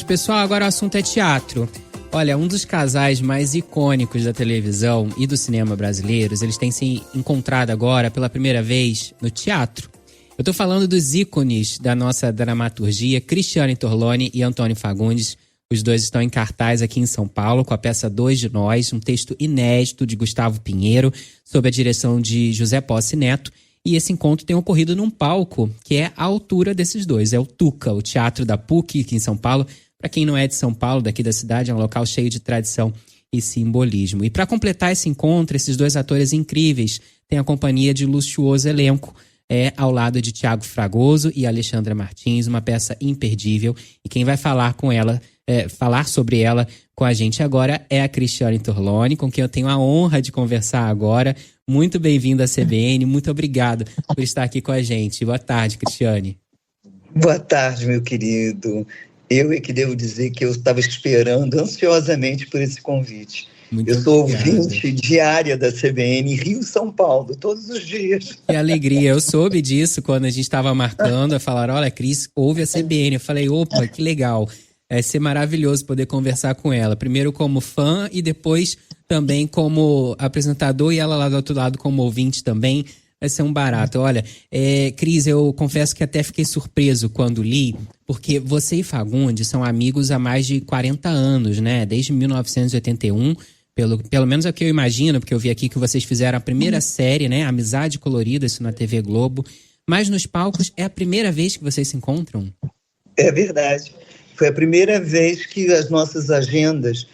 pessoal, agora o assunto é teatro. Olha, um dos casais mais icônicos da televisão e do cinema brasileiros, eles têm se encontrado agora pela primeira vez no teatro. Eu tô falando dos ícones da nossa dramaturgia, Cristiane Torlone e Antônio Fagundes. Os dois estão em cartaz aqui em São Paulo com a peça Dois de Nós, um texto inédito de Gustavo Pinheiro, sob a direção de José Posse Neto. E esse encontro tem ocorrido num palco que é à altura desses dois. É o Tuca, o Teatro da PUC, aqui em São Paulo. Para quem não é de São Paulo, daqui da cidade, é um local cheio de tradição e simbolismo. E para completar esse encontro, esses dois atores incríveis têm a companhia de luxuoso elenco, ao lado de Tiago Fragoso e Alexandra Martins, uma peça imperdível. E quem vai falar com ela, falar sobre ela com a gente agora é a Cristiane Torlone, com quem eu tenho a honra de conversar agora. Muito bem-vinda à CBN, muito obrigado por estar aqui com a gente. Boa tarde, Cristiane. Boa tarde, meu querido. Eu é que devo dizer que eu estava esperando ansiosamente por esse convite. Eu sou ouvinte diária da CBN Rio-São Paulo, todos os dias. Que alegria, eu soube disso quando a gente estava marcando, a falar, olha, Cris, ouve a CBN. Eu falei, opa, que legal. Vai ser maravilhoso poder conversar com ela. Primeiro como fã e depois também como apresentador e ela lá do outro lado como ouvinte também. Vai ser um barato. Olha, Cris, eu confesso que até fiquei surpreso quando li, porque você e Fagundes são amigos há mais de 40 anos, né? Desde 1981, pelo menos é o que eu imagino, porque eu vi aqui que vocês fizeram a primeira série, né? Amizade Colorida, isso na TV Globo. Mas nos palcos é a primeira vez que vocês se encontram? É verdade. Foi a primeira vez que as nossas agendas,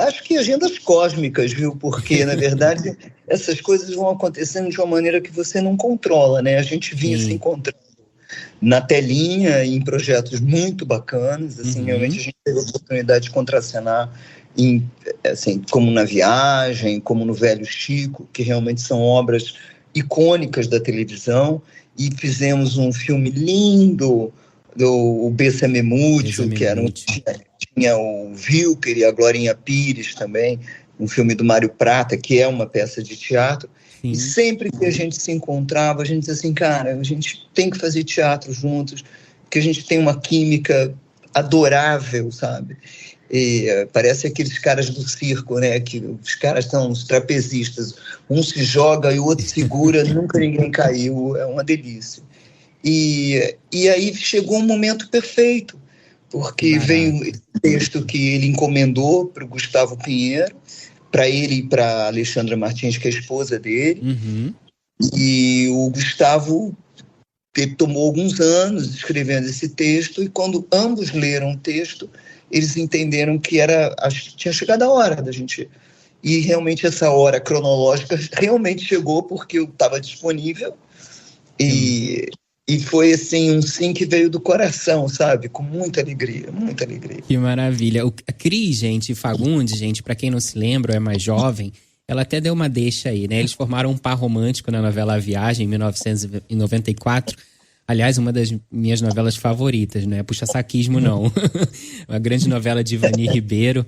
acho que agendas cósmicas, viu? Porque, na verdade, essas coisas vão acontecendo de uma maneira que você não controla, né? A gente vinha se encontrando na telinha, em projetos muito bacanas, assim, realmente a gente teve a oportunidade de contracenar, assim, como Na Viagem, como no Velho Chico, que realmente são obras icônicas da televisão, e fizemos um filme lindo, o Bessame Mútil, que era tinha o Wilker e a Glorinha Pires também, um filme do Mário Prata, que é uma peça de teatro. Sim. E sempre que a gente se encontrava, a gente dizia assim, cara, a gente tem que fazer teatro juntos, porque a gente tem uma química adorável, sabe? E parece aqueles caras do circo, né? Que os caras são os trapezistas, um se joga e o outro segura, nunca ninguém caiu, é uma delícia. E aí chegou um momento perfeito, porque veio esse texto que ele encomendou para o Gustavo Pinheiro, para ele e para Alexandra Martins, que é a esposa dele. E o Gustavo tomou alguns anos escrevendo esse texto, e quando ambos leram o texto, eles entenderam que tinha chegado a hora da gente. E realmente essa hora cronológica realmente chegou, porque eu estava disponível. E foi assim, um sim que veio do coração, sabe? Com muita alegria, muita alegria. Que maravilha. A Cris, gente, Fagundes, gente, pra quem não se lembra, é mais jovem, ela até deu uma deixa aí, né? Eles formaram um par romântico na novela A Viagem, em 1994. Aliás, uma das minhas novelas favoritas, né? Puxa-saquismo, não. Uma grande novela de Ivani Ribeiro.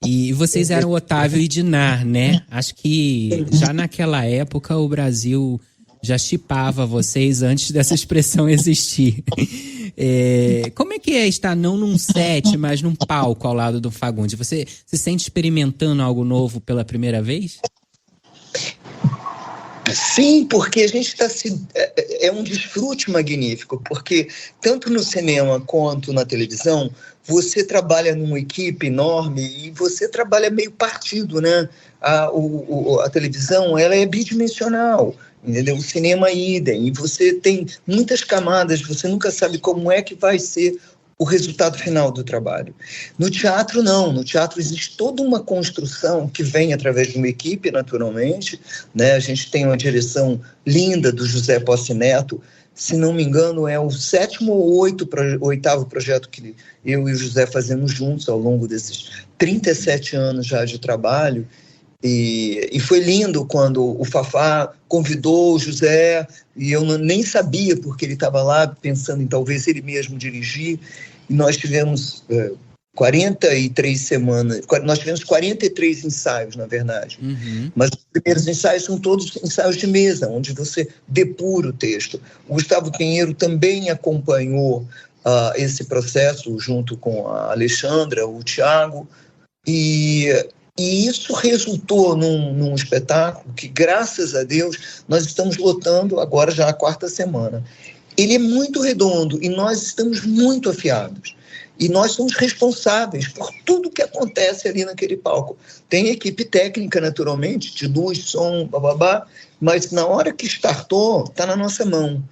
E vocês eram Otávio e Dinar, né? Acho que já naquela época o Brasil já shippava vocês antes dessa expressão existir. Como é que é estar não num set, mas num palco ao lado do Fagundes? Você se sente experimentando algo novo pela primeira vez? Sim, porque a gente está é um desfrute magnífico, porque tanto no cinema quanto na televisão, você trabalha numa equipe enorme e você trabalha meio partido, né? A televisão, ela é bidimensional, entendeu? O cinema é idem, e você tem muitas camadas, você nunca sabe como é que vai ser o resultado final do trabalho. No teatro, não. No teatro existe toda uma construção que vem através de uma equipe, naturalmente, né? A gente tem uma direção linda do José Posse Neto. Se não me engano, é o 7º ou 8º projeto que eu e o José fazemos juntos ao longo desses 37 anos já de trabalho. E foi lindo quando o Fafá convidou o José, e eu nem sabia, porque ele estava lá pensando em talvez ele mesmo dirigir, e nós tivemos 43 semanas, nós tivemos 43 ensaios, na verdade. Mas os primeiros ensaios são todos ensaios de mesa, onde você depura o texto. O Gustavo Pinheiro também acompanhou esse processo junto com a Alexandra, o Thiago, e isso resultou num espetáculo que, graças a Deus, nós estamos lotando agora já a 4ª semana. Ele é muito redondo e nós estamos muito afiados. E nós somos responsáveis por tudo que acontece ali naquele palco. Tem equipe técnica, naturalmente, de luz, som, bababá, mas na hora que startou, está na nossa mão.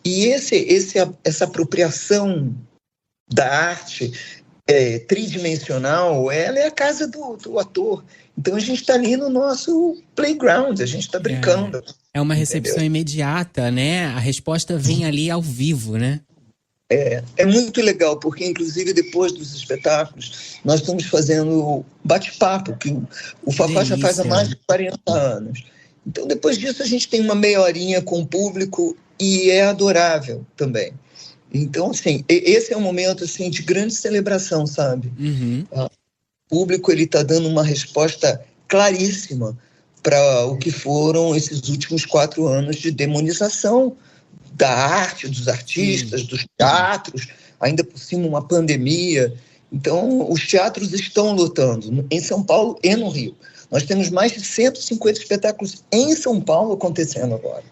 E essa apropriação da arte tridimensional, ela é a casa do ator. Então a gente está ali no nosso playground, a gente está brincando. É uma recepção imediata, né? A resposta vem ali ao vivo, né? É muito legal, porque inclusive depois dos espetáculos nós estamos fazendo bate-papo, que o Fafá já faz há mais de 40 anos. Então depois disso a gente tem uma meia horinha com o público e é adorável também. Então, assim, esse é um momento assim, de grande celebração, sabe? Uhum. O público está dando uma resposta claríssima para o que foram esses últimos 4 anos de demonização da arte, dos artistas, dos teatros, ainda por cima uma pandemia. Então, os teatros estão lotando em São Paulo e no Rio. Nós temos mais de 150 espetáculos em São Paulo acontecendo agora.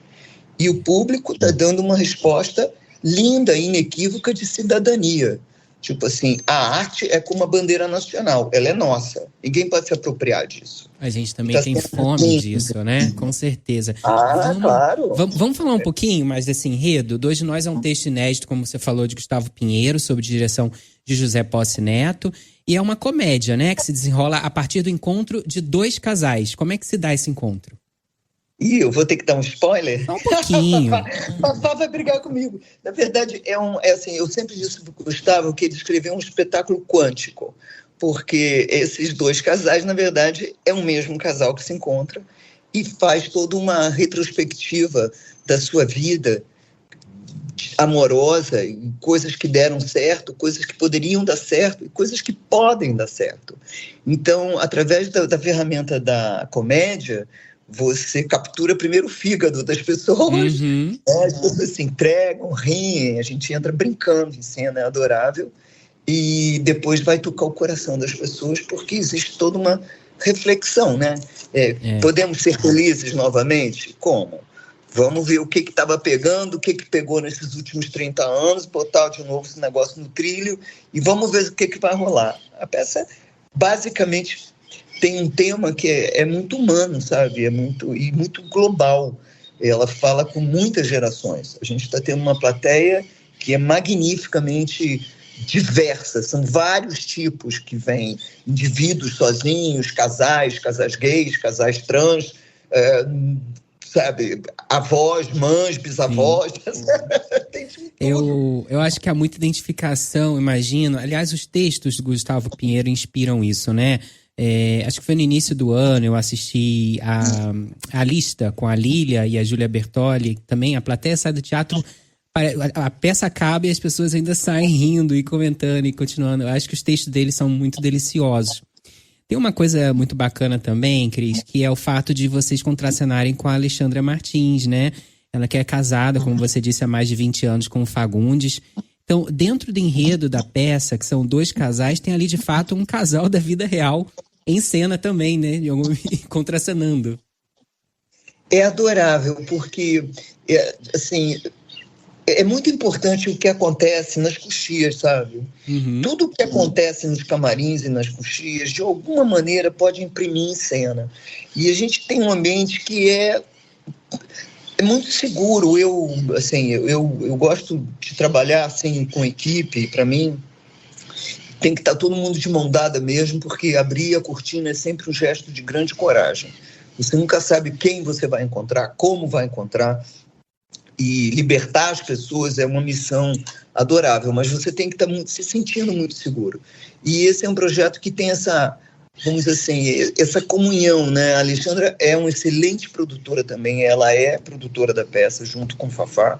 E o público está dando uma resposta linda, inequívoca de cidadania. Tipo assim, a arte é como a bandeira nacional, ela é nossa. Ninguém pode se apropriar disso. A gente também tem fome disso, né? Com certeza. Claro. Vamos falar um pouquinho mais desse enredo? Dois de Nós é um texto inédito, como você falou, de Gustavo Pinheiro, sob direção de José Posse Neto. E é uma comédia, né? Que se desenrola a partir do encontro de 2 casais. Como é que se dá esse encontro? Eu vou ter que dar um spoiler? Só um pouquinho. Fafá vai brigar comigo. Na verdade, assim, eu sempre disse para o Gustavo que ele escreveu um espetáculo quântico, porque esses 2 casais, na verdade, é o mesmo casal que se encontra e faz toda uma retrospectiva da sua vida amorosa, e coisas que deram certo, coisas que poderiam dar certo e coisas que podem dar certo. Então, através da ferramenta da comédia, você captura primeiro o fígado das pessoas, as pessoas se entregam, riem, a gente entra brincando em cena, é adorável, e depois vai tocar o coração das pessoas, porque existe toda uma reflexão, né? Podemos ser felizes novamente? Como? Vamos ver o que estava pegando, o que pegou nesses últimos 30 anos, botar de novo esse negócio no trilho, e vamos ver o que vai rolar. A peça, basicamente, tem um tema que é muito humano, sabe? Muito global. Ela fala com muitas gerações. A gente está tendo uma plateia que é magnificamente diversa. São vários tipos que vêm. Indivíduos sozinhos, casais gays, casais trans, sabe? Avós, mães, bisavós. Tem de tudo. Eu acho que há muita identificação, imagino. Aliás, os textos do Gustavo Pinheiro inspiram isso, né? Acho que foi no início do ano, eu assisti a Lista com a Lília e a Júlia Bertoli. Também a plateia sai do teatro, a peça acaba e as pessoas ainda saem rindo e comentando e continuando. Eu acho que os textos deles são muito deliciosos. Tem uma coisa muito bacana também, Cris, que é o fato de vocês contracenarem com a Alexandra Martins, né? Ela que é casada, como você disse, há mais de 20 anos com o Fagundes. Então, dentro do enredo da peça, que são 2 casais, tem ali, de fato, um casal da vida real em cena também, né? Contracenando. É adorável, porque, assim, é muito importante o que acontece nas coxias, sabe? Tudo o que acontece nos camarins e nas coxias, de alguma maneira, pode imprimir em cena. E a gente tem um ambiente que é muito seguro. Eu gosto de trabalhar assim, com equipe. Para mim, tem que estar todo mundo de mão dada mesmo, porque abrir a cortina é sempre um gesto de grande coragem. Você nunca sabe quem você vai encontrar, como vai encontrar, e libertar as pessoas é uma missão adorável, mas você tem que estar se sentindo muito seguro. E esse é um projeto que tem essa, vamos dizer assim, essa comunhão, né? A Alexandra é uma excelente produtora também, ela é produtora da peça junto com o Fafá,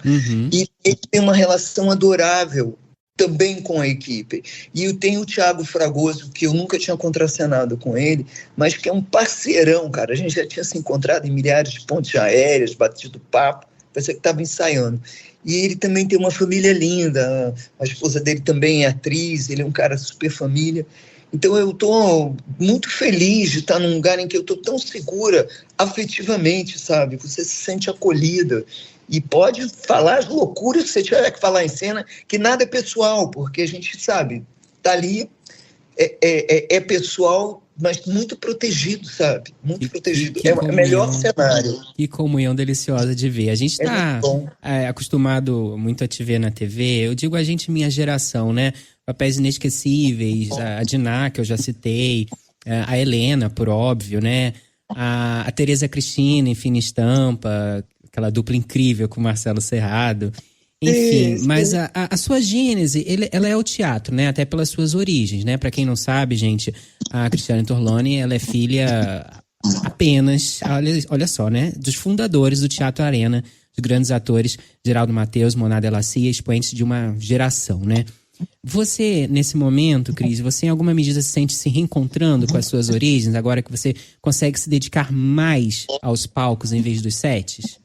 e tem uma relação adorável também com a equipe. E eu tenho o Thiago Fragoso, que eu nunca tinha contracenado com ele, mas que é um parceirão, cara. A gente já tinha se encontrado em milhares de pontes aéreas, batido papo, parecia que estava ensaiando. E ele também tem uma família linda, a esposa dele também é atriz, ele é um cara super família. Então eu estou muito feliz de estar num lugar em que eu estou tão segura afetivamente, sabe? Você se sente acolhida e pode falar as loucuras que você tiver que falar em cena, que nada é pessoal, porque a gente sabe, tá ali, é pessoal, mas muito protegido, sabe? Muito protegido. É o melhor cenário. Que comunhão deliciosa de ver. A gente está acostumado muito a te ver na TV. Eu digo a gente, minha geração, né? Papéis inesquecíveis, a Diná, que eu já citei, a Helena, por óbvio, né? A Tereza Cristina, em Fina Estampa, aquela dupla incrível com o Marcelo Serrado. Enfim, mas a sua gênese, ela é o teatro, né? Até pelas suas origens, né? Pra quem não sabe, gente, a Cristiane Torlone, ela é filha apenas, olha só, né? Dos fundadores do Teatro Arena, dos grandes atores Geraldo Mateus, Moná Delacia, expoentes de uma geração, né? Você, nesse momento, Cris, você em alguma medida se sente se reencontrando com as suas origens, agora que você consegue se dedicar mais aos palcos em vez dos sets?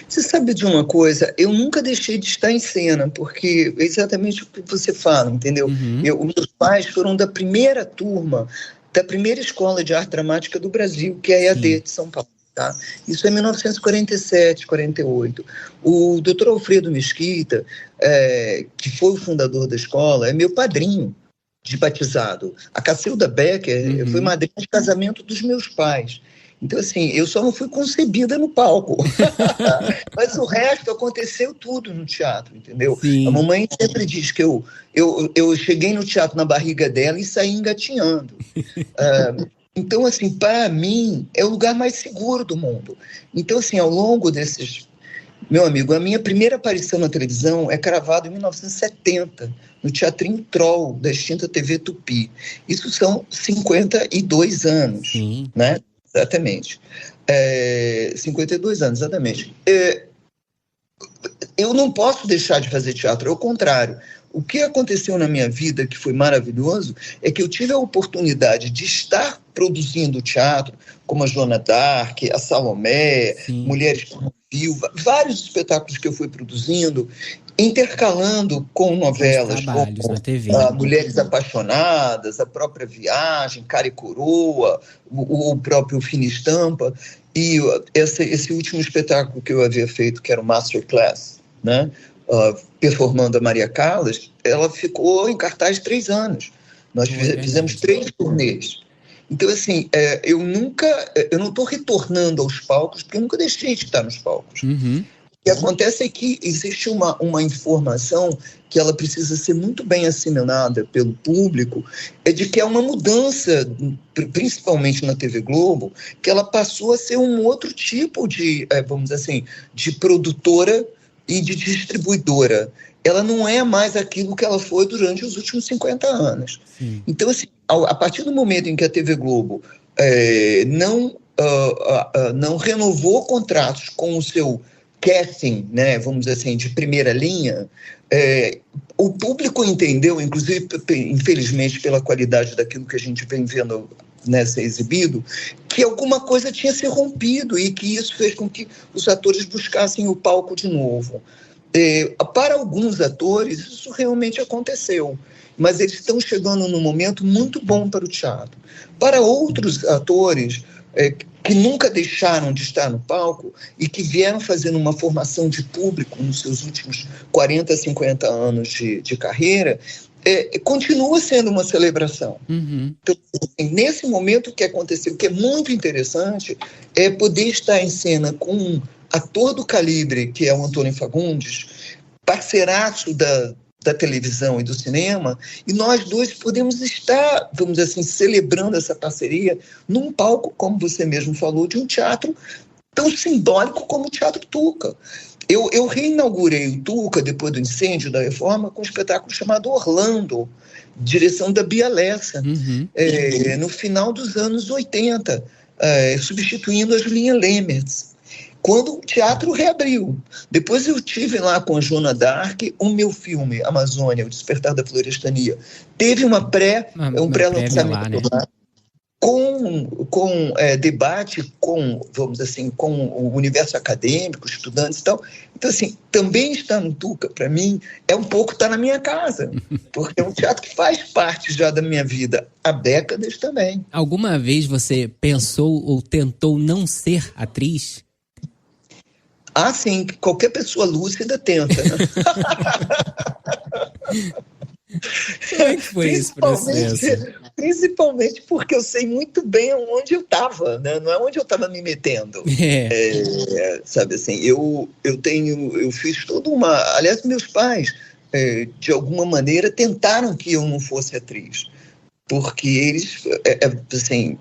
Você sabe de uma coisa? Eu nunca deixei de estar em cena, porque é exatamente o que você fala, entendeu? Meus pais foram da primeira turma, da primeira escola de arte dramática do Brasil, que é a EAD de São Paulo. Tá? Isso é 1947, 48. O Dr. Alfredo Mesquita, que foi o fundador da escola, é meu padrinho de batizado. A Cacilda Becker foi madrinha de casamento dos meus pais. Então, assim, eu só não fui concebida no palco. Mas o resto aconteceu tudo no teatro, entendeu? Sim. A mamãe sempre diz que eu cheguei no teatro na barriga dela e saí engatinhando. Então, assim, para mim, é o lugar mais seguro do mundo. Então, assim, ao longo desses... Meu amigo, a minha primeira aparição na televisão é cravada em 1970, no Teatrinho Troll, da extinta TV Tupi. Isso são 52 anos, né? Exatamente. 52 anos, exatamente. Eu não posso deixar de fazer teatro, é o contrário. O que aconteceu na minha vida, que foi maravilhoso, é que eu tive a oportunidade de estar produzindo teatro, como a Joana d'Arc, a Salomé, Mulheres por um Fio, vários espetáculos que eu fui produzindo, intercalando com novelas, como na TV. Mulheres Apaixonadas, A Própria Viagem, Cara e Coroa, o próprio Fina Estampa, e esse último espetáculo que eu havia feito, que era o Masterclass, né? Performando a Maria Callas, ela ficou em cartaz 3 anos. Nós fizemos 3 turnês. Então, assim, eu não estou retornando aos palcos, porque eu nunca deixei de estar nos palcos. O que acontece é que existe uma informação que ela precisa ser muito bem assimilada pelo público, é de que é uma mudança, principalmente na TV Globo, que ela passou a ser um outro tipo de, vamos dizer assim, de produtora e de distribuidora. Ela não é mais aquilo que ela foi durante os últimos 50 anos. Então, assim, a partir do momento em que a TV Globo não renovou contratos com o seu casting, né, vamos dizer assim, de primeira linha, o público entendeu, inclusive, infelizmente, pela qualidade daquilo que a gente vem vendo, né, ser exibido, que alguma coisa tinha se rompido e que isso fez com que os atores buscassem o palco de novo. Para alguns atores, isso realmente aconteceu, mas eles estão chegando num momento muito bom para o teatro. Para outros atores que nunca deixaram de estar no palco e que vieram fazendo uma formação de público nos seus últimos 40, 50 anos de carreira, continua sendo uma celebração. Então, nesse momento, o que aconteceu, que é muito interessante, é poder estar em cena com um ator do calibre, que é o Antônio Fagundes, parceiraço da televisão e do cinema, e nós dois podemos estar, vamos dizer assim, celebrando essa parceria num palco, como você mesmo falou, de um teatro tão simbólico como o Teatro Tuca. Eu reinaugurei o Tuca, depois do incêndio da Reforma, com um espetáculo chamado Orlando, direção da Bia Lessa, no final dos anos 80, substituindo a Julinha Lemertz, quando o teatro reabriu. Depois eu tive lá com a Joana d'Arc o meu filme, Amazônia, O Despertar da Florestania. Teve um pré-lançamento lá, com debate com, vamos dizer assim, com o universo acadêmico, estudantes e tal. Então, assim, também estar no Tuca, para mim, é um pouco estar na minha casa, porque é um teatro que faz parte já da minha vida há décadas também. Alguma vez você pensou ou tentou não ser atriz? Ah, sim, qualquer pessoa lúcida tenta, né? Como é que foi esse processo? Principalmente porque eu sei muito bem onde eu estava, né? Não é onde eu estava me metendo. Sabe assim, eu fiz toda uma... Aliás, meus pais, de alguma maneira, tentaram que eu não fosse atriz. Porque eles, assim,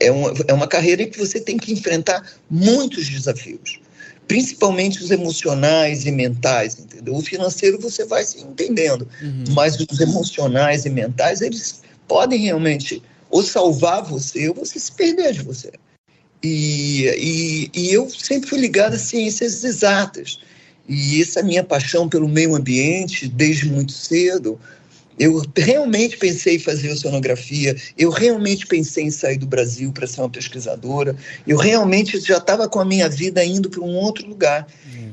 é uma carreira em que você tem que enfrentar muitos desafios. Principalmente os emocionais e mentais, entendeu? O financeiro você vai se entendendo, mas os emocionais e mentais, eles podem realmente ou salvar você ou você se perder de você. E eu sempre fui ligado a ciências exatas. E essa minha paixão pelo meio ambiente, desde muito cedo, eu realmente pensei em fazer oceanografia, eu realmente pensei em sair do Brasil para ser uma pesquisadora, eu realmente já estava com a minha vida indo para um outro lugar.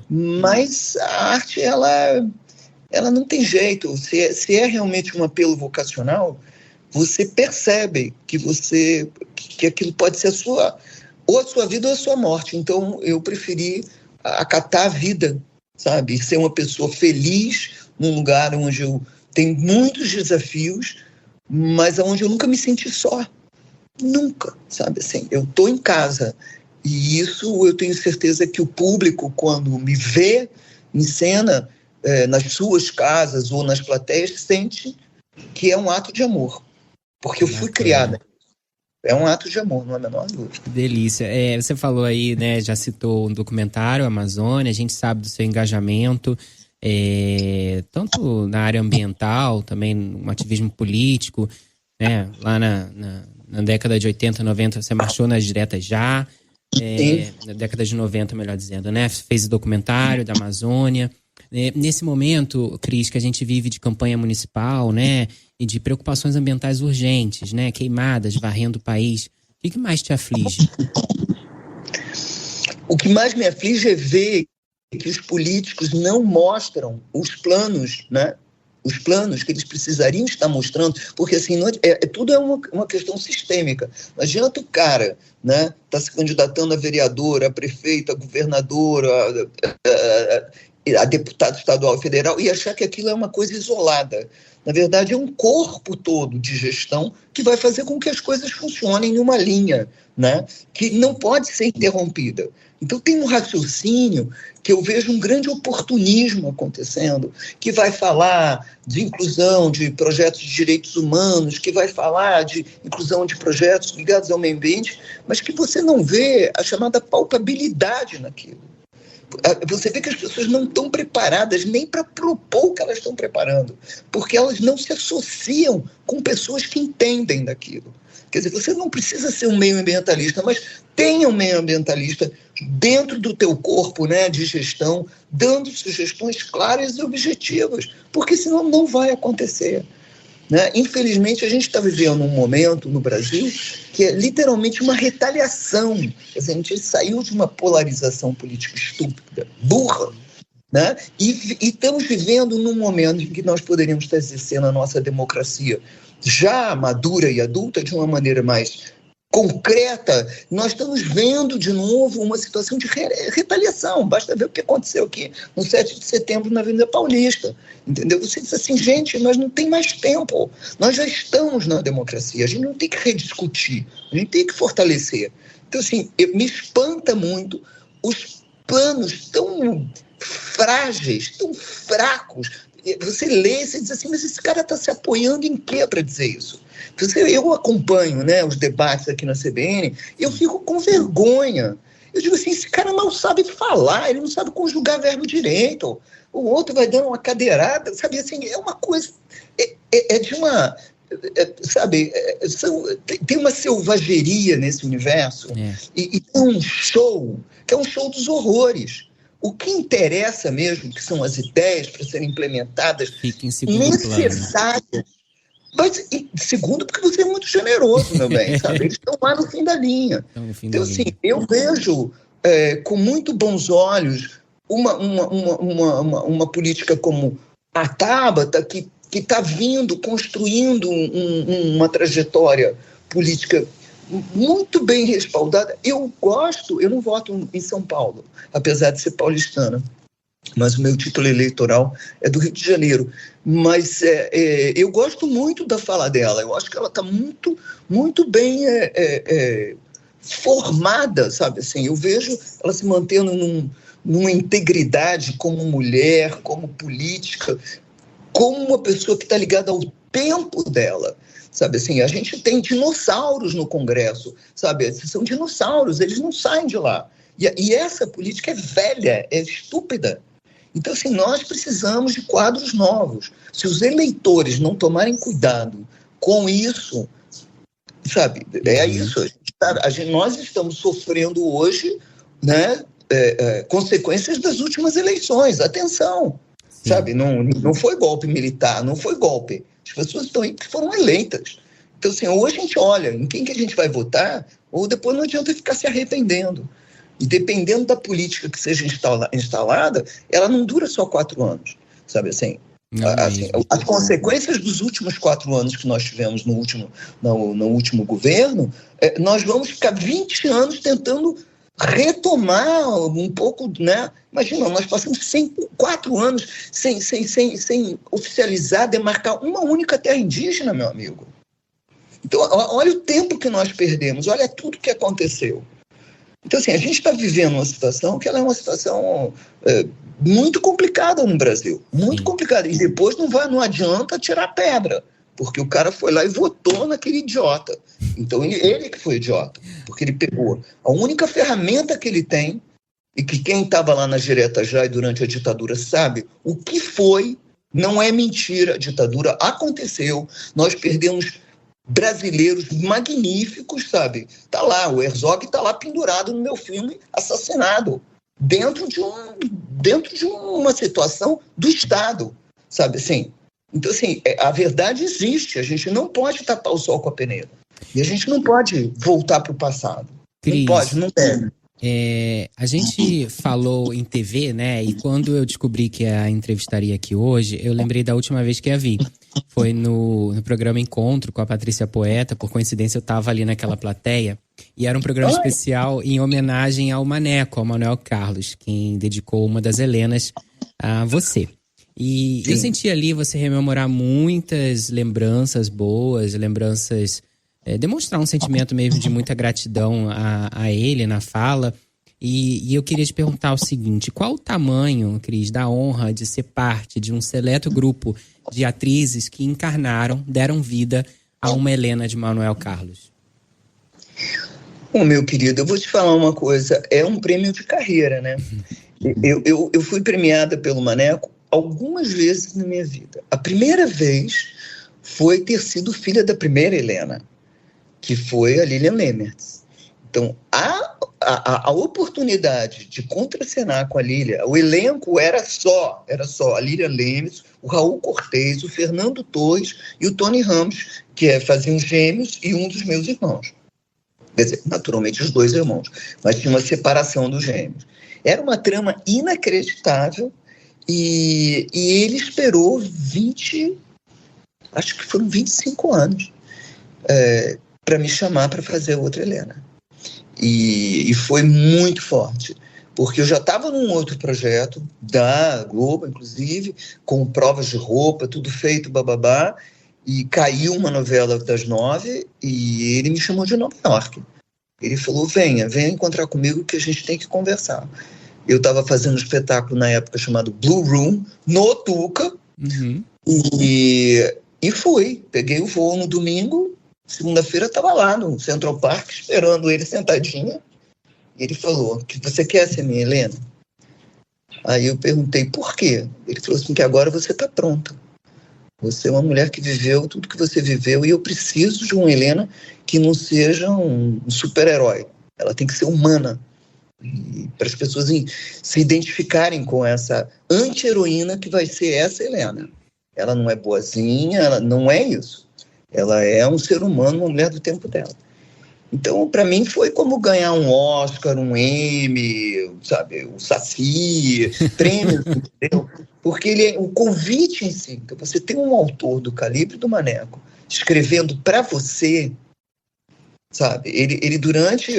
Mas a arte, ela não tem jeito. Se é realmente um apelo vocacional, você percebe que aquilo pode ser ou a sua vida ou a sua morte. Então, eu preferi acatar a vida, sabe? Ser uma pessoa feliz num lugar onde eu tenho muitos desafios, mas onde eu nunca me senti só. Nunca, sabe? Assim, eu estou em casa. E isso eu tenho certeza que o público, quando me vê em cena, nas suas casas ou nas plateias, sente que é um ato de amor. Porque eu fui criada. É um ato de amor, não há a menor dúvida. Que delícia. Você falou aí, né, já citou um documentário, Amazônia, a gente sabe do seu engajamento, tanto na área ambiental, também no ativismo político, né, lá na década de 80, 90, você marchou nas diretas já, na década de 90, melhor dizendo, né, fez o documentário da Amazônia. Nesse momento, Cris, que a gente vive de campanha municipal, né, e de preocupações ambientais urgentes, né, queimadas, varrendo o país, o que mais te aflige? O que mais me aflige é ver que os políticos não mostram os planos, né, os planos que eles precisariam estar mostrando, porque assim, tudo é uma questão sistêmica. Não adianta o cara, né, tá se candidatando a vereador, a prefeito, a governador, a deputado estadual e federal, e achar que aquilo é uma coisa isolada. Na verdade, é um corpo todo de gestão que vai fazer com que as coisas funcionem em uma linha, né, que não pode ser interrompida. Então, tem um raciocínio que eu vejo um grande oportunismo acontecendo, que vai falar de inclusão de projetos de direitos humanos, que vai falar de inclusão de projetos ligados ao meio ambiente, mas que você não vê a chamada palpabilidade naquilo. Você vê que as pessoas não estão preparadas nem para propor o que elas estão preparando, porque elas não se associam com pessoas que entendem daquilo. Quer dizer, você não precisa ser um meio ambientalista, mas tenha um meio ambientalista dentro do teu corpo, né, de gestão, dando sugestões claras e objetivas, porque senão não vai acontecer. Né? Infelizmente, a gente está vivendo um momento no Brasil que é literalmente uma retaliação. Quer dizer, a gente saiu de uma polarização política estúpida, burra, né? E estamos vivendo num momento em que nós poderíamos estar exercendo a nossa democracia já madura e adulta de uma maneira mais concreta. Nós estamos vendo de novo uma situação de retaliação. Basta ver o que aconteceu aqui no 7 de setembro na Avenida Paulista. Entendeu? Você diz assim, gente, nós não tem mais tempo. Nós já estamos na democracia. A gente não tem que rediscutir. A gente tem que fortalecer. Então, assim, me espanta muito os planos tão frágeis, tão fracos. Você lê e você diz assim, mas esse cara está se apoiando em quê para dizer isso? Eu acompanho, né, os debates aqui na CBN e eu fico com vergonha. Eu digo assim, esse cara mal sabe falar, ele não sabe conjugar verbo direito. O outro vai dando uma cadeirada, sabe, assim, é uma coisa, de uma... sabe, tem uma selvageria nesse universo e tem um show, que é um show dos horrores. O que interessa mesmo, que são as ideias para serem implementadas, necessárias Mas, e segundo, porque você é muito generoso, meu bem, sabe? Eles estão lá no fim da linha. Então, assim, eu vejo com muito bons olhos uma política como a Tabata, que está vindo, construindo uma trajetória política muito bem respaldada. Eu não voto em São Paulo, apesar de ser paulistana, mas o meu título eleitoral é do Rio de Janeiro. Mas eu gosto muito da fala dela, eu acho que ela está muito, muito bem formada, sabe? Assim, eu vejo ela se mantendo numa integridade como mulher, como política, como uma pessoa que está ligada ao tempo dela. Sabe assim, a gente tem dinossauros no Congresso, sabe? São dinossauros, eles não saem de lá. E essa política é velha, é estúpida. Então, assim, nós precisamos de quadros novos. Se os eleitores não tomarem cuidado com isso, sabe? É isso. Nós estamos sofrendo hoje, né, consequências das últimas eleições. Atenção, sabe? Não foi golpe militar, não foi golpe. As pessoas estão aí porque foram eleitas. Então, assim, ou a gente olha em quem que a gente vai votar, ou depois não adianta ficar se arrependendo. E dependendo da política que seja instalada, ela não dura só 4 anos, sabe assim? As consequências dos últimos 4 anos que nós tivemos no último governo, nós vamos ficar 20 anos tentando retomar um pouco, né? Imagina, nós passamos 4 anos sem oficializar, demarcar uma única terra indígena, meu amigo. Então, olha o tempo que nós perdemos, olha tudo que aconteceu. Então, assim, a gente está vivendo uma situação que ela é uma situação muito complicada no Brasil, muito complicada. E depois não adianta tirar pedra, porque o cara foi lá e votou naquele idiota. Então, ele que foi idiota, porque ele pegou a única ferramenta que ele tem, e que quem estava lá na Direta Já e durante a ditadura sabe o que foi, não é mentira, a ditadura aconteceu, nós perdemos brasileiros magníficos, sabe? Tá lá, o Herzog tá lá pendurado no meu filme, assassinado, dentro de uma situação do Estado, sabe assim? Então, assim, a verdade existe, a gente não pode tapar o sol com a peneira. E a gente não pode voltar para o passado. Cris, não pode, não deve. A gente falou em TV, né? E quando eu descobri que a entrevistaria aqui hoje, eu lembrei da última vez que a vi. Foi no programa Encontro com a Patrícia Poeta. Por coincidência, eu estava ali naquela plateia. E era um programa especial em homenagem ao Maneco, ao Manuel Carlos, quem dedicou uma das Helenas a você. E eu senti ali você rememorar muitas lembranças boas, lembranças... demonstrar um sentimento mesmo de muita gratidão a ele na fala. E eu queria te perguntar o seguinte: qual o tamanho, Cris, da honra de ser parte de um seleto grupo de atrizes que encarnaram, deram vida a uma Helena de Manuel Carlos? Meu querido, eu vou te falar uma coisa, é um prêmio de carreira, né? Eu fui premiada pelo Maneco algumas vezes na minha vida. A primeira vez foi ter sido filha da primeira Helena, que foi a Lilian Lemertz. Então, a oportunidade de contracenar com a Lilian, o elenco era só a Lilian Lemertz, o Raul Cortez, o Fernando Torres e o Tony Ramos, que faziam Gêmeos, e um dos meus irmãos. Quer dizer, naturalmente os 2 irmãos, mas tinha uma separação dos Gêmeos. Era uma trama inacreditável e ele esperou acho que foram 25 anos, para me chamar para fazer outra Helena. E foi muito forte, porque eu já estava num outro projeto, da Globo, inclusive, com provas de roupa, tudo feito, bababá, e caiu uma novela das 9 e ele me chamou de Nova York. Ele falou, venha encontrar comigo que a gente tem que conversar. Eu estava fazendo um espetáculo na época chamado Blue Room, no Tuca, e fui. Peguei o voo no domingo, segunda-feira estava lá no Central Park, esperando ele sentadinha. E ele falou, que você quer ser minha Helena? Aí eu perguntei, por quê? Ele falou assim, que agora você está pronta. Você é uma mulher que viveu tudo que você viveu e eu preciso de uma Helena que não seja um super-herói. Ela tem que ser humana. E para as pessoas se identificarem com essa anti-heroína que vai ser essa Helena. Ela não é boazinha, ela não é isso. Ela é um ser humano, uma mulher do tempo dela. Então, para mim, foi como ganhar um Oscar, um Emmy, sabe, um Saci, prêmios, entendeu? Porque o convite em si, então você tem um autor do calibre do Maneco escrevendo para você, sabe? Ele durante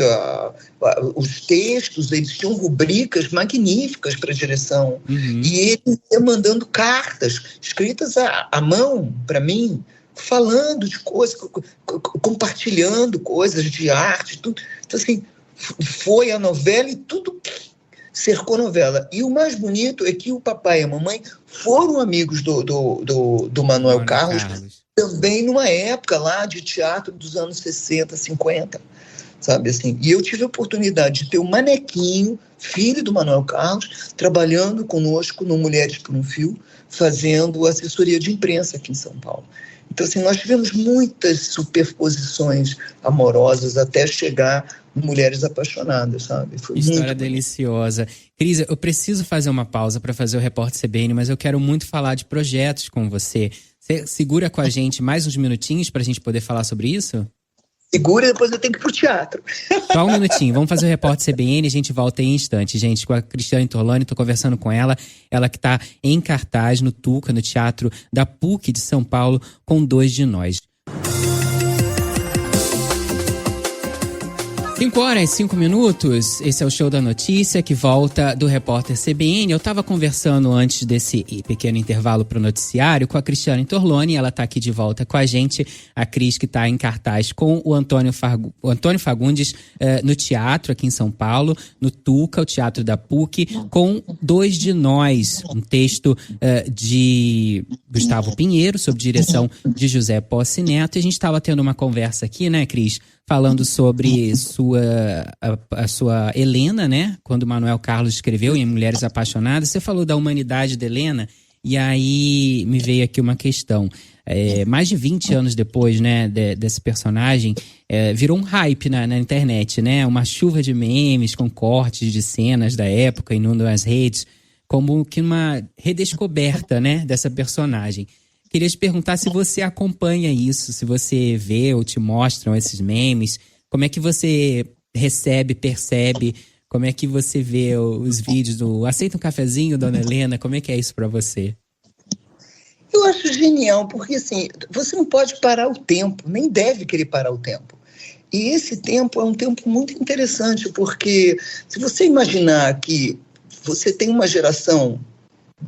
os textos, eles tinham rubricas magníficas para a direção. E ele ia mandando cartas escritas à mão para mim, falando de coisas, compartilhando coisas de arte, tudo. Então, assim, foi a novela e tudo cercou a novela. E o mais bonito é que o papai e a mamãe foram amigos do Manuel Carlos, também numa época lá de teatro dos anos 60, 50, sabe assim? E eu tive a oportunidade de ter o Manequinho, filho do Manuel Carlos, trabalhando conosco no Mulheres por um Fio, fazendo assessoria de imprensa aqui em São Paulo. Então, assim, nós tivemos muitas superposições amorosas até chegar em Mulheres Apaixonadas, sabe? Foi história muito deliciosa. Cris, eu preciso fazer uma pausa para fazer o Repórter CBN, mas eu quero muito falar de projetos com você. Você segura com a gente mais uns minutinhos para a gente poder falar sobre isso? Segura, depois eu tenho que ir pro teatro. Só um minutinho, vamos fazer o Repórter CBN, a gente volta em instante, gente, com a Cristiane Torloni, tô conversando com ela que tá em cartaz no Tuca, no Teatro da PUC de São Paulo, com Dois de Nós. 5h05, esse é o Show da Notícia, que volta do Repórter CBN. Eu estava conversando antes desse pequeno intervalo para o noticiário com a Cristiane Torloni, ela está aqui de volta com a gente, a Cris, que está em cartaz com o Antônio Fagundes no teatro aqui em São Paulo, no Tuca, o Teatro da PUC, com Dois de Nós, um texto de Gustavo Pinheiro, sob direção de José Posse Neto, e a gente estava tendo uma conversa aqui, né, Cris, falando sobre a sua Helena, né? Quando Manuel Carlos escreveu em Mulheres Apaixonadas, você falou da humanidade da Helena, e aí me veio aqui uma questão. Mais de 20 anos depois, né, desse personagem, virou um hype na internet, né? Uma chuva de memes com cortes de cenas da época, inundam as redes, como que uma redescoberta, né, dessa personagem. Queria te perguntar se você acompanha isso, se você vê ou te mostram esses memes, como é que você recebe, percebe, como é que você vê os vídeos do Aceita um Cafezinho, Dona Helena, como é que é isso para você? Eu acho genial, porque assim, você não pode parar o tempo, nem deve querer parar o tempo. E esse tempo é um tempo muito interessante, porque se você imaginar que você tem uma geração,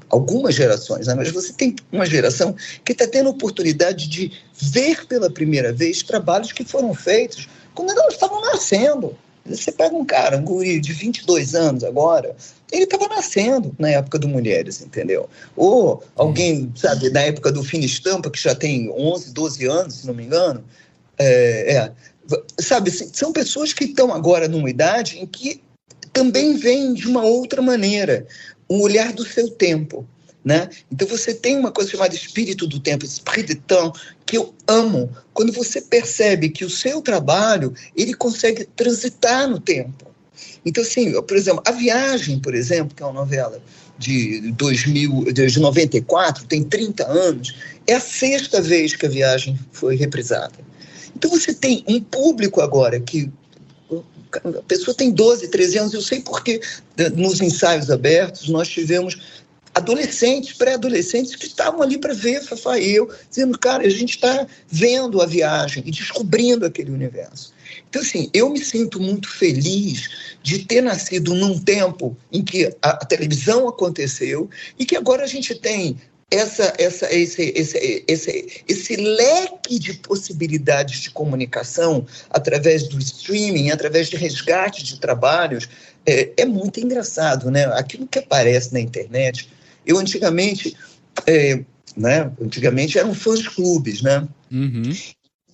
algumas gerações, né? Mas você tem uma geração que está tendo a oportunidade de ver pela primeira vez trabalhos que foram feitos quando elas estavam nascendo. Você pega um cara, um guri de 22 anos agora, ele estava nascendo na época do Mulheres, entendeu? Ou alguém, sabe, na época do Fina Estampa, que já tem 11, 12 anos, se não me engano, sabe, são pessoas que estão agora numa idade em que também vêm de uma outra maneira, um olhar do seu tempo, né? Então você tem uma coisa chamada espírito do tempo, esprit du temps, que eu amo, quando você percebe que o seu trabalho, ele consegue transitar no tempo. Então, assim, por exemplo, A Viagem, por exemplo, que é uma novela de 94, tem 30 anos, é a 6ª vez que A Viagem foi reprisada. Então você tem um público agora que a pessoa tem 12, 13 anos, eu sei porque nos ensaios abertos nós tivemos adolescentes, pré-adolescentes que estavam ali para ver Fafá e eu, dizendo, cara, a gente está vendo A Viagem e descobrindo aquele universo. Então, assim, eu me sinto muito feliz de ter nascido num tempo em que a televisão aconteceu e que agora a gente tem esse leque de possibilidades de comunicação através do streaming, através de resgate de trabalhos, é muito engraçado, né? Aquilo que aparece na internet. Eu antigamente eram fãs-clubes, né? Uhum.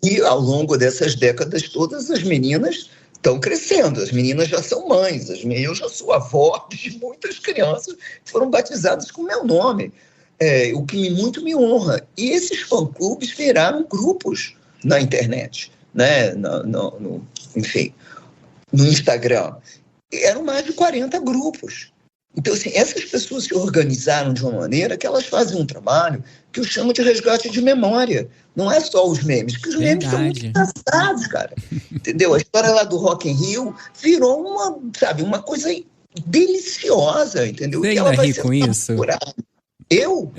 E ao longo dessas décadas todas, as meninas estão crescendo, as meninas já são mães, eu já sou avó de muitas crianças que foram batizadas com o meu nome. O que muito me honra. E esses fã-clubes viraram grupos na internet, né? Enfim, no Instagram. Eram mais de 40 grupos. Então, assim, essas pessoas se organizaram de uma maneira que elas fazem um trabalho que eu chamo de resgate de memória. Não é só os memes, porque os memes são muito engraçados, cara. Entendeu? A história lá do Rock in Rio virou uma coisa deliciosa, entendeu? Você que ainda ela vai ri ser com isso? Eu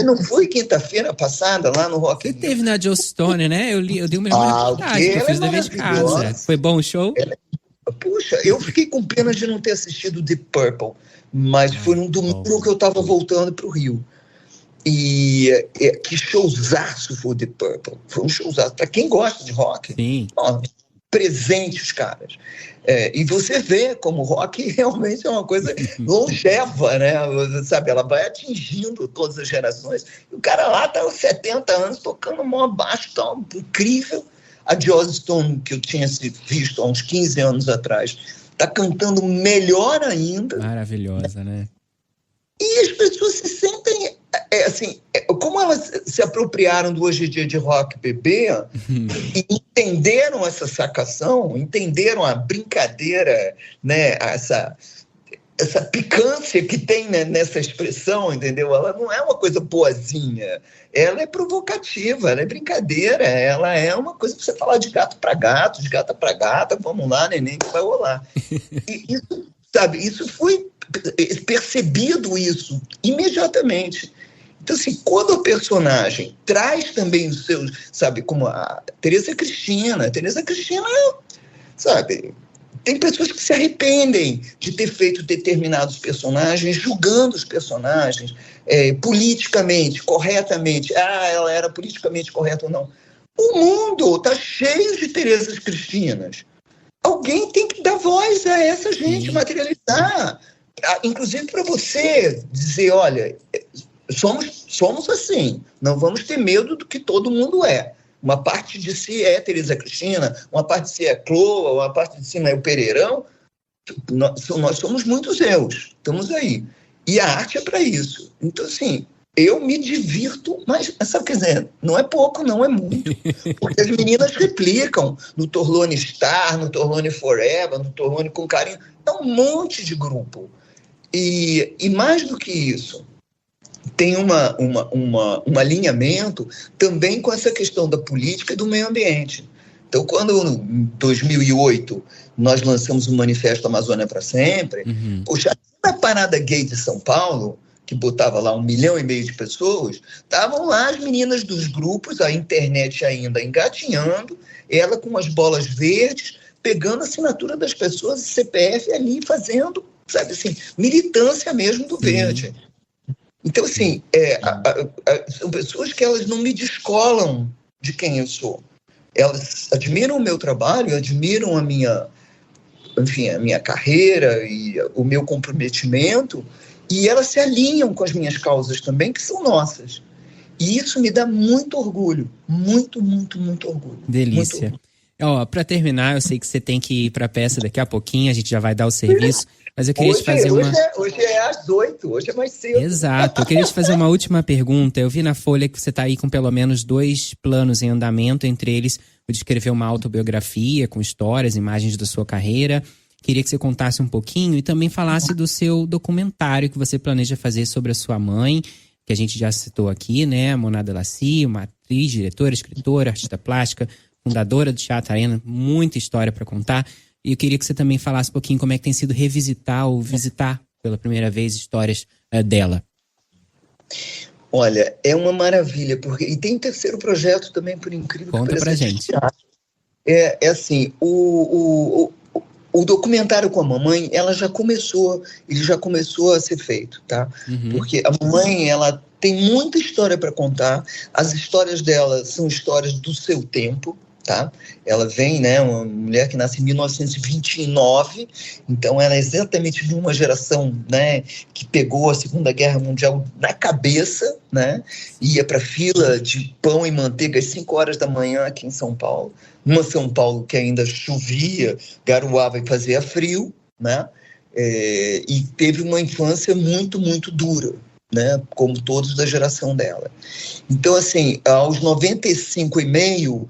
não fui quinta-feira passada lá no Rock in Você Rio. teve na Joe Stone, né? Eu dei uma reportagem que eu fiz da vez de casa. Foi bom o show? Puxa, eu fiquei com pena de não ter assistido Deep Purple, mas foi num domingo que eu estava voltando para o Rio. E que showzaço foi o Deep Purple. Foi um showzaço. Para quem gosta de rock, sim. Presente os caras. E você vê como o rock realmente é uma coisa longeva, né? Sabe, ela vai atingindo todas as gerações. E o cara lá tá aos 70 anos tocando mó baixo, tão incrível. A Joss Stone, que eu tinha visto há uns 15 anos atrás, tá cantando melhor ainda. Maravilhosa, né? E as pessoas se sentem, como elas se apropriaram do Hoje em Dia de Rock bebê e entenderam essa sacação, entenderam a brincadeira, né, essa picância que tem, né, nessa expressão, entendeu? Ela não é uma coisa boazinha, ela é provocativa, ela é brincadeira, ela é uma coisa para você falar de gato para gato, de gata para gata, vamos lá, neném, que vai rolar. E isso, sabe, isso foi percebido isso imediatamente. Então, assim, quando a personagem traz também os seus, sabe, como a Teresa Cristina, sabe, tem pessoas que se arrependem de ter feito determinados personagens, julgando os personagens politicamente, corretamente. Ela era politicamente correta ou não. O mundo está cheio de Teresas Cristinas. Alguém tem que dar voz a essa gente, materializar. Inclusive para você dizer, olha, somos assim, não vamos ter medo do que todo mundo é. Uma parte de si é Teresa Cristina, uma parte de si é Cloa, uma parte de si é o Pereirão. Nós somos muitos eus, estamos aí. E a arte é para isso. Então, assim, eu me divirto, mas, sabe, quer dizer, não é pouco, não é muito. Porque as meninas replicam no Torlone Star, no Torlone Forever, no Torlone com Carinho. É um monte de grupo. E mais do que isso, tem um alinhamento também com essa questão da política e do meio ambiente. Então, quando em 2008 nós lançamos o Manifesto Amazônia para Sempre, poxa, na Parada Gay de São Paulo, que botava lá 1,5 milhão de pessoas, estavam lá as meninas dos grupos, a internet ainda engatinhando, ela com as bolas verdes, pegando a assinatura das pessoas, CPF ali, fazendo, sabe assim, militância mesmo do verde. Então, assim, são pessoas que elas não me descolam de quem eu sou. Elas admiram o meu trabalho, admiram a minha carreira e o meu comprometimento, e elas se alinham com as minhas causas também, que são nossas. E isso me dá muito orgulho, muito, muito, muito orgulho. Delícia. Para terminar, eu sei que você tem que ir para a peça daqui a pouquinho, a gente já vai dar o serviço. Mas eu queria te fazer hoje é às 8, hoje é mais cedo. Exato, eu queria te fazer uma última pergunta. Eu vi na Folha que você está aí com pelo menos 2 planos em andamento, entre eles o de escrever uma autobiografia com histórias, imagens da sua carreira. Queria que você contasse um pouquinho e também falasse do seu documentário que você planeja fazer sobre a sua mãe, que a gente já citou aqui, né? Mona Delacille, uma atriz, diretora, escritora, artista plástica, fundadora do Teatro Arena, muita história para contar. E eu queria que você também falasse um pouquinho como é que tem sido revisitar ou visitar pela primeira vez histórias dela. Olha, é uma maravilha, e tem um terceiro projeto também, por incrível que pareça. Conta pra gente. Assim, o documentário com a mamãe, ele já começou a ser feito, tá? Porque a mamãe, ela tem muita história para contar, as histórias dela são histórias do seu tempo, tá? Ela vem, né, uma mulher que nasce em 1929, então ela é exatamente de uma geração, né, que pegou a Segunda Guerra Mundial na cabeça, né, ia para fila de pão e manteiga às 5 horas da manhã aqui em São Paulo, numa São Paulo que ainda chovia, garoava e fazia frio, né, e teve uma infância muito, muito dura, né, como todos da geração dela. Então, assim, aos 95,5,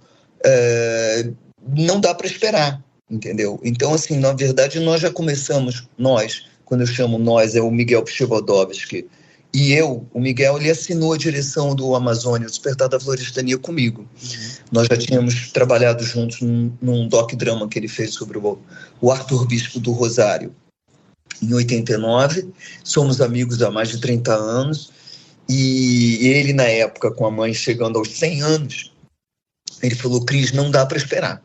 não dá para esperar, entendeu? Então, assim, na verdade, nós já começamos, quando eu chamo nós, é o Miguel Przewodowski, e eu, o Miguel, ele assinou a direção do Amazônia, o Despertar da Florestania comigo. Nós já tínhamos trabalhado juntos num doc-drama que ele fez sobre o Arthur Bispo do Rosário, em 89. Somos amigos há mais de 30 anos. E ele, na época, com a mãe chegando aos 100 anos, ele falou: Cris, não dá para esperar.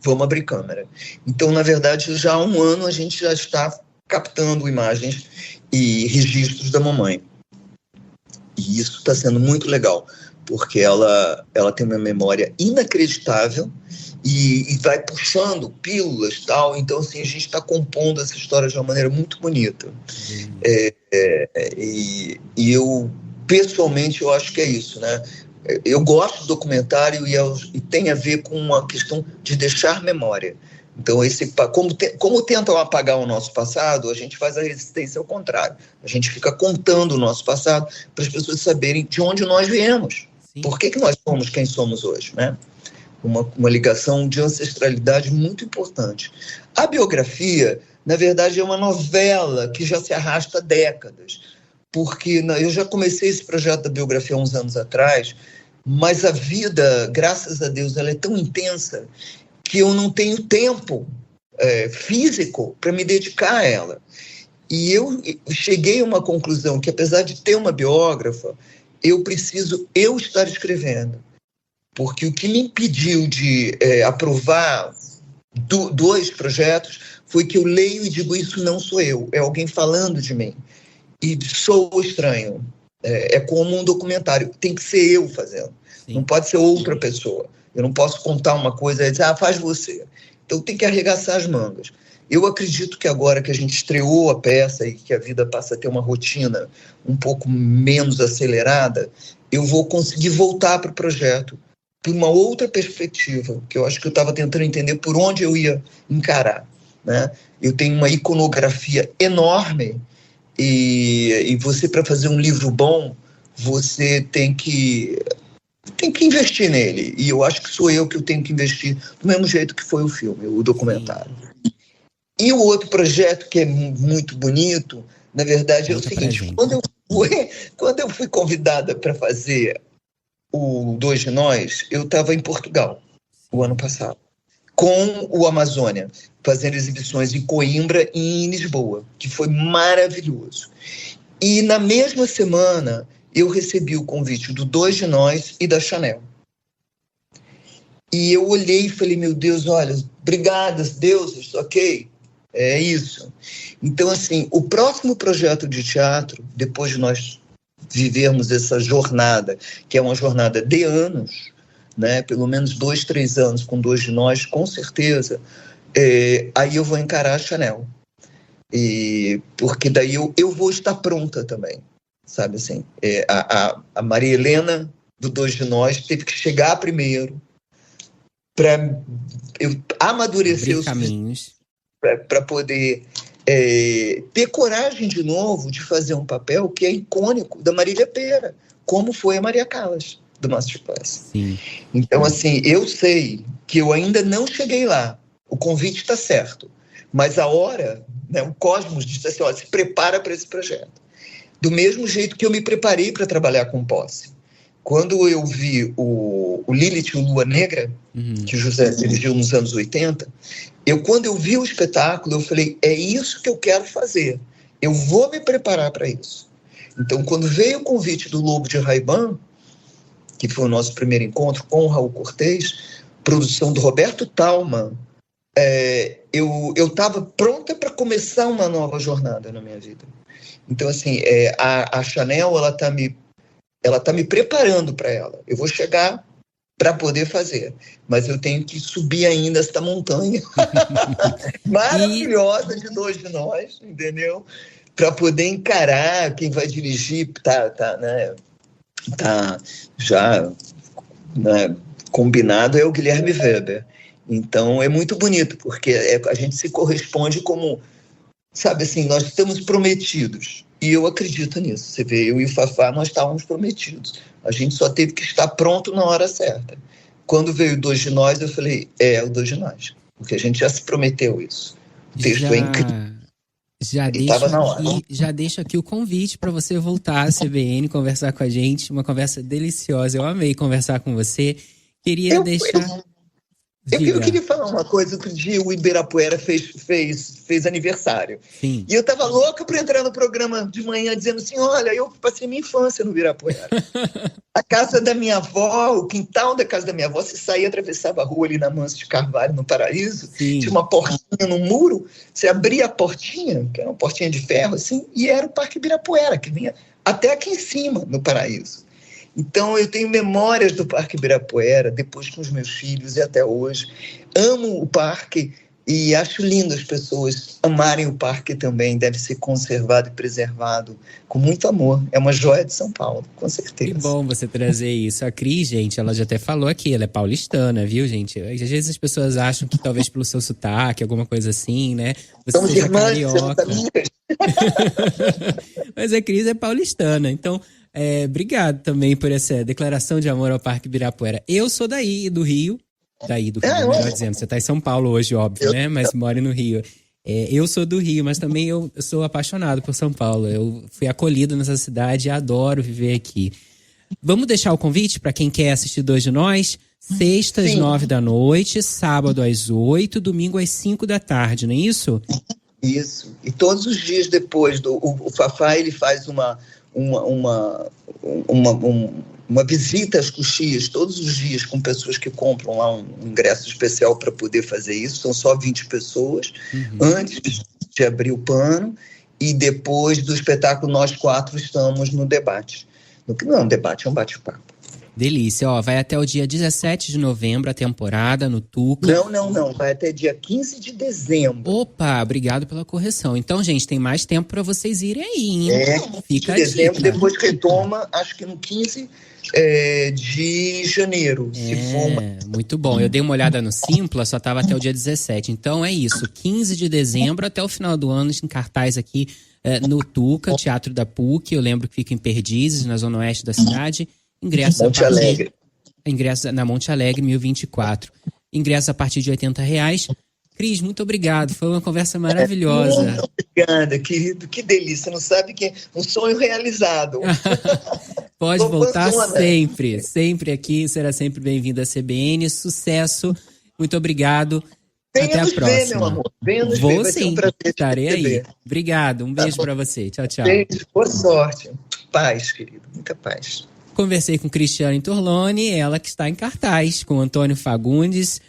Vamos abrir câmera. Então, na verdade, já há um ano a gente já está captando imagens e registros da mamãe. E isso está sendo muito legal, porque ela tem uma memória inacreditável e vai puxando pílulas e tal. Então, assim, a gente está compondo essa história de uma maneira muito bonita. E eu, pessoalmente, eu acho que é isso, né? Eu gosto do documentário e tem a ver com a questão de deixar memória. Então, como tentam apagar o nosso passado, a gente faz a resistência ao contrário. A gente fica contando o nosso passado para as pessoas saberem de onde nós viemos. Sim. Por que nós somos quem somos hoje, né? Uma ligação de ancestralidade muito importante. A biografia, na verdade, é uma novela que já se arrasta há décadas, porque eu já comecei esse projeto da biografia há uns anos atrás, mas a vida, graças a Deus, ela é tão intensa que eu não tenho tempo físico para me dedicar a ela. E eu cheguei a uma conclusão que, apesar de ter uma biógrafa, eu preciso estar escrevendo. Porque o que me impediu de aprovar dois projetos foi que eu leio e digo: isso não sou eu, é alguém falando de mim. E sou estranho. É como um documentário, tem que ser eu fazendo. Sim. Não pode ser outra pessoa. Eu não posso contar uma coisa e dizer: faz você. Então tem que arregaçar as mangas. Eu acredito que agora que a gente estreou a peça e que a vida passa a ter uma rotina um pouco menos acelerada, eu vou conseguir voltar para o projeto por uma outra perspectiva, que eu acho que eu estava tentando entender por onde eu ia encarar, né? Eu tenho uma iconografia enorme e você, para fazer um livro bom, você tem que investir nele. E eu acho que sou eu que eu tenho que investir do mesmo jeito que foi o filme, o documentário. Sim. E o outro projeto que é muito bonito, na verdade, é o seguinte: quando eu fui convidada para fazer o Dois de Nós, eu estava em Portugal, o ano passado, com o Amazônia, fazendo exibições em Coimbra e em Lisboa, que foi maravilhoso. E na mesma semana, eu recebi o convite do Dois de Nós e da Chanel. E eu olhei e falei: meu Deus, olha, obrigada, Deus, ok, é isso. Então, assim, o próximo projeto de teatro, depois de nós vivermos essa jornada, que é uma jornada de anos, né, pelo menos 2, 3 anos com Dois de Nós, com certeza, aí eu vou encarar a Chanel. Porque daí eu vou estar pronta também, sabe assim? A Maria Helena, do Dois de Nós, teve que chegar primeiro para eu amadurecer os caminhos, para poder ter coragem de novo de fazer um papel que é icônico da Marília Pêra, como foi a Maria Callas, do Masterclass. Sim. Então, assim, eu sei que eu ainda não cheguei lá, o convite está certo, mas a hora, né, o Cosmos disse assim: se prepara para esse projeto. Do mesmo jeito que eu me preparei para trabalhar com Posse. Quando eu vi o Lilith e o Lua Negra, que o José dirigiu nos anos 80, quando eu vi o espetáculo, eu falei: é isso que eu quero fazer. Eu vou me preparar para isso. Então, quando veio o convite do Lobo de Ray-Ban, que foi o nosso primeiro encontro com o Raul Cortez, produção do Roberto Thalmann, eu estava pronta para começar uma nova jornada na minha vida. Então, assim, a Chanel, ela tá me preparando para ela. Eu vou chegar para poder fazer, mas eu tenho que subir ainda esta montanha maravilhosa de Dois de Nós, entendeu? Para poder encarar quem vai dirigir, né? Tá já, né, combinado, é o Guilherme Weber. Então é muito bonito, porque a gente se corresponde como, sabe assim, nós estamos prometidos. E eu acredito nisso. Você vê, eu e o Fafá, nós estávamos prometidos. A gente só teve que estar pronto na hora certa. Quando veio o Dois de Nós, eu falei: é o Dois de Nós. Porque a gente já se prometeu isso. O texto é incrível. Já deixo aqui o convite para você voltar à CBN, conversar com a gente. Uma conversa deliciosa. Eu amei conversar com você. Queria deixar... Eu queria falar uma coisa. Outro dia o Ibirapuera fez aniversário. Sim. E eu estava louca para entrar no programa de manhã dizendo assim, olha, eu passei minha infância no Ibirapuera. A casa da minha avó, o quintal da casa da minha avó, você saía, atravessava a rua ali na Manso de Carvalho, no Paraíso. Sim. Tinha uma portinha no muro, você abria a portinha, que era uma portinha de ferro, assim, e era o Parque Ibirapuera, que vinha até aqui em cima, no Paraíso. Então, eu tenho memórias do Parque Ibirapuera, depois com os meus filhos e até hoje. Amo o parque e acho lindo as pessoas amarem o parque também. Deve ser conservado e preservado com muito amor. É uma joia de São Paulo, com certeza. Que bom você trazer isso. A Cris, gente, ela já até falou aqui, ela é paulistana, viu, gente? Às vezes as pessoas acham que talvez pelo seu sotaque, alguma coisa assim, né? Você somos irmãs, carioca. Mas a Cris é paulistana, então... obrigado também por essa declaração de amor ao Parque Ibirapuera. Eu sou do Rio, melhor dizendo, você está em São Paulo hoje, óbvio, né? Mas mora no Rio. Eu sou do Rio, mas também eu sou apaixonado por São Paulo. Eu fui acolhido nessa cidade e adoro viver aqui. Vamos deixar o convite para quem quer assistir Dois de Nós? Sexta às 9 da noite, sábado às 8, domingo às 5 da tarde, não é isso? Isso. E todos os dias depois, o Fafá, ele faz uma visita às Coxias todos os dias com pessoas que compram lá um ingresso especial para poder fazer isso. São só 20 pessoas, antes de abrir o pano, e depois do espetáculo nós 4 estamos no debate. Não é um debate, é um bate-papo. Delícia, vai até o dia 17 de novembro a temporada no Tuca. Não, vai até dia 15 de dezembro. Opa, obrigado pela correção. Então, gente, tem mais tempo para vocês irem aí, hein? Fica de dezembro, depois retoma, acho que no 15 de janeiro. Muito bom. Eu dei uma olhada no Simpla, só estava até o dia 17. Então é isso, 15 de dezembro até o final do ano, em cartaz aqui no Tuca, Teatro da PUC. Eu lembro que fica em Perdizes, na zona oeste da cidade. Ingresso Monte Alegre. Ingresso na Monte Alegre, 1024. Ingresso a partir de R$80. Cris, muito obrigado. Foi uma conversa maravilhosa. Muito obrigada, querido. Que delícia. Não sabe que é um sonho realizado. Pode voltar sempre. Sempre aqui. Será sempre bem-vindo à CBN. Sucesso. Muito obrigado. Até a próxima. Ver, meu amor. Venha nos Vou ver. sim. Estarei aí. Obrigado. Um beijo para você. Tchau, tchau. Beijo. Boa sorte. Paz, querido. Muita paz. Conversei com Cristiane Torlone, ela que está em cartaz, com Antônio Fagundes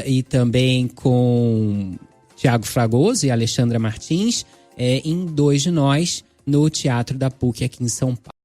e também com Tiago Fragoso e Alexandra Martins, em Dois de Nós, no Teatro da PUC aqui em São Paulo.